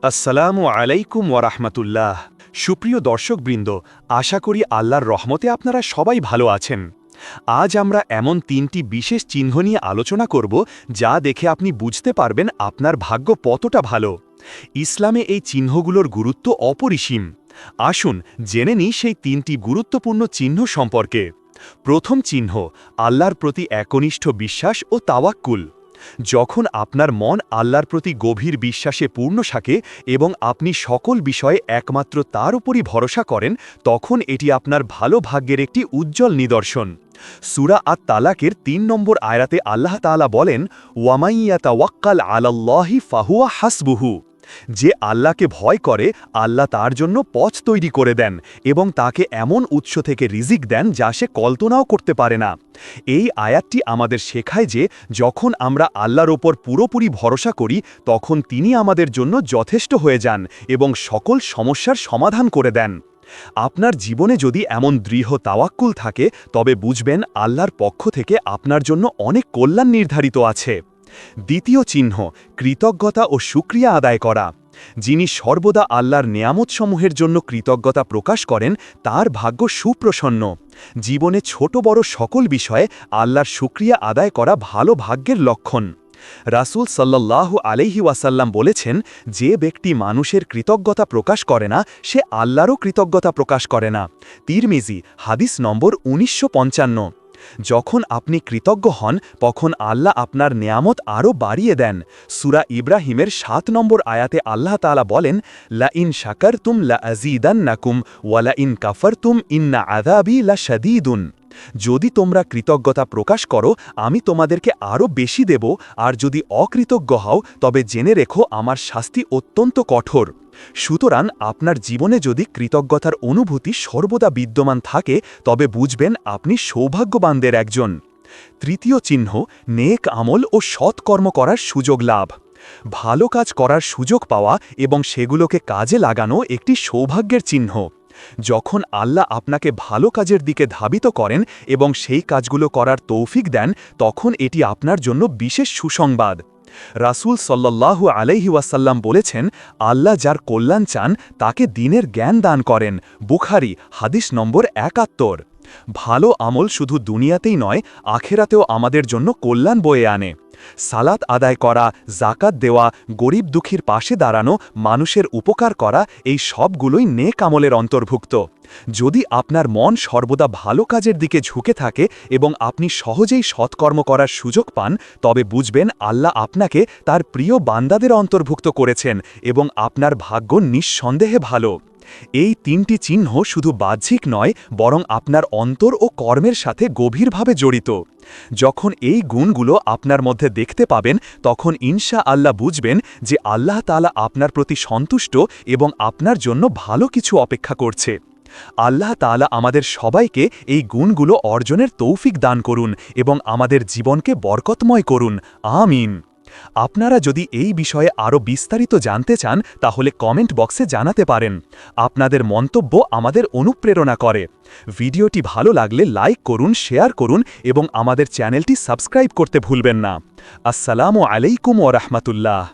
আসসালামু আলাইকুম ওয়ারাহমাতুল্লাহ। সুপ্রিয় দর্শকবৃন্দ, আশা করি আল্লাহর রহমতে আপনারা সবাই ভালো আছেন। আজ আমরা এমন তিনটি বিশেষ চিহ্ন নিয়ে আলোচনা করব যা দেখে আপনি বুঝতে পারবেন আপনার ভাগ্য কতটা ভালো। ইসলামে এই চিহ্নগুলোর গুরুত্ব অপরিসীম। আসুন জেনে নিই সেই তিনটি গুরুত্বপূর্ণ চিহ্ন সম্পর্কে। প্রথম চিহ্ন, আল্লাহর প্রতি একনিষ্ঠ বিশ্বাস ও তাওয়াক্কুল। যখন আপনার মন আল্লাহর প্রতি গভীর বিশ্বাসে পূর্ণ থাকে এবং আপনি সকল বিষয়ে একমাত্র তার উপরই ভরসা করেন, তখন এটি আপনার ভালো ভাগ্যের একটি উজ্জ্বল নিদর্শন। সূরা আত-তালাকের ৩ নম্বর আয়াতে আল্লাহ তাআলা বলেন, ওয়ামাইয়াতাওয়াক্কাল আলাল্লাহি ফাহুয়া হাসবুহু। যে আল্লাহকে ভয় করে, আল্লাহ তার জন্য পথ তৈরি করে দেন এবং তাকে এমন উৎস থেকে রিজিক দেন যা সে কল্পনাও করতে পারে না। এই আয়াতটি আমাদের শেখায় যে যখন আমরা আল্লাহর ওপর পুরোপুরি ভরসা করি, তখন তিনি আমাদের জন্য যথেষ্ট হয়ে যান এবং সকল সমস্যার সমাধান করে দেন। আপনার জীবনে যদি এমন দৃঢ় তাওয়াক্কুল থাকে, তবে বুঝবেন আল্লাহর পক্ষ থেকে আপনার জন্য অনেক কল্যাণ নির্ধারিত আছে। দ্বিতীয় চিহ্ন, কৃতজ্ঞতা ও শুকরিয়া আদায় করা। যিনি সর্বদা আল্লাহর নেয়ামতসমূহের জন্য কৃতজ্ঞতা প্রকাশ করেন, তার ভাগ্য সুপ্রসন্ন। জীবনে ছোট বড় সকল বিষয়ে আল্লাহর শুকরিয়া আদায় করা ভালো ভাগ্যের লক্ষণ। রাসূল সাল্লাল্লাহু আলাইহি ওয়াসাল্লাম বলেছেন, যে ব্যক্তি মানুষের কৃতজ্ঞতা প্রকাশ করে না, সে আল্লাহরও কৃতজ্ঞতা প্রকাশ করে না। তিরমিজি, হাদিস নম্বর 1955। যখন আপনি কৃতজ্ঞ হন, তখন আল্লাহ আপনার নেয়ামত আরও বাড়িয়ে দেন। সূরা ইব্রাহিমের ৭ নম্বর আয়াতে আল্লাহ তাআলা বলেন, লা ইন শাকারতুম লা আযীদান্নাকুম ওয়া লা ইন কাফারতুম ইন্না আযাবি লাশাদীদুন। যদি তোমরা কৃতজ্ঞতা প্রকাশ করো, আমি তোমাদেরকে আরও বেশি দেব, আর যদি অকৃতজ্ঞ হও, তবে জেনে রেখো আমার শাস্তি অত্যন্ত কঠোর। সুতরাং আপনার জীবনে যদি কৃতজ্ঞতার অনুভূতি সর্বদা বিদ্যমান থাকে, তবে বুঝবেন আপনি সৌভাগ্যবানদের একজন। তৃতীয় চিহ্ন, নেক আমল ও সৎকর্ম করার সুযোগ লাভ। ভালো কাজ করার সুযোগ পাওয়া এবং সেগুলোকে কাজে লাগানো একটি সৌভাগ্যের চিহ্ন। যখন আল্লাহ আপনাকে ভালো কাজের দিকে ধাবিত করেন এবং সেই কাজগুলো করার তৌফিক দেন, তখন এটি আপনার জন্য বিশেষ সুসংবাদ। রাসূল সাল্লাল্লাহু আলাইহি ওয়াসাল্লাম বলেছেন, আল্লাহ যার কল্যাণ চান তাকে দ্বীনের জ্ঞান দান করেন। বুখারী, হাদিস নম্বর ৭১। ভালো আমল শুধু দুনিয়াতেই নয়, আখেরাতেও আমাদের জন্য কল্যাণ বয়ে আনে। সালাত আদায় করা, জাকাত দেওয়া, গরিব দুঃখীর পাশে দাঁড়ানো, মানুষের উপকার করা, এই সবগুলোই নেক আমলের অন্তর্ভুক্ত। যদি আপনার মন সর্বদা ভালো কাজের দিকে ঝুঁকে থাকে এবং আপনি সহজেই সৎকর্ম করার সুযোগ পান, তবে বুঝবেন আল্লাহ আপনাকে তার প্রিয় বান্দাদের অন্তর্ভুক্ত করেছেন এবং আপনার ভাগ্য নিঃসন্দেহে ভালো। এই তিনটি চিহ্ন শুধু বাহ্যিক নয়, বরং আপনার অন্তর ও কর্মের সাথে গভীরভাবে জড়িত। যখন এই গুণগুলো আপনার মধ্যে দেখতে পাবেন, তখন ইনশা আল্লাহ বুঝবেন যে আল্লাহ তাআলা আপনার প্রতি সন্তুষ্ট এবং আপনার জন্য ভালো কিছু অপেক্ষা করছে। আল্লাহ তাআলা আমাদের সবাইকে এই গুণগুলো অর্জনের তৌফিক দান করুন এবং আমাদের জীবনকে বরকতময় করুন। আমিন। আপনারা যদি এই বিষয়ে আরও বিস্তারিত জানতে চান, তাহলে কমেন্ট বক্সে জানাতে পারেন। আপনাদের মন্তব্য আমাদের অনুপ্রেরণা করে। ভিডিওটি ভালো লাগলে লাইক করুন, শেয়ার করুন এবং আমাদের চ্যানেলটি সাবস্ক্রাইব করতে ভুলবেন না। আসসালামু আলাইকুম ওয়া রাহমাতুল্লাহ।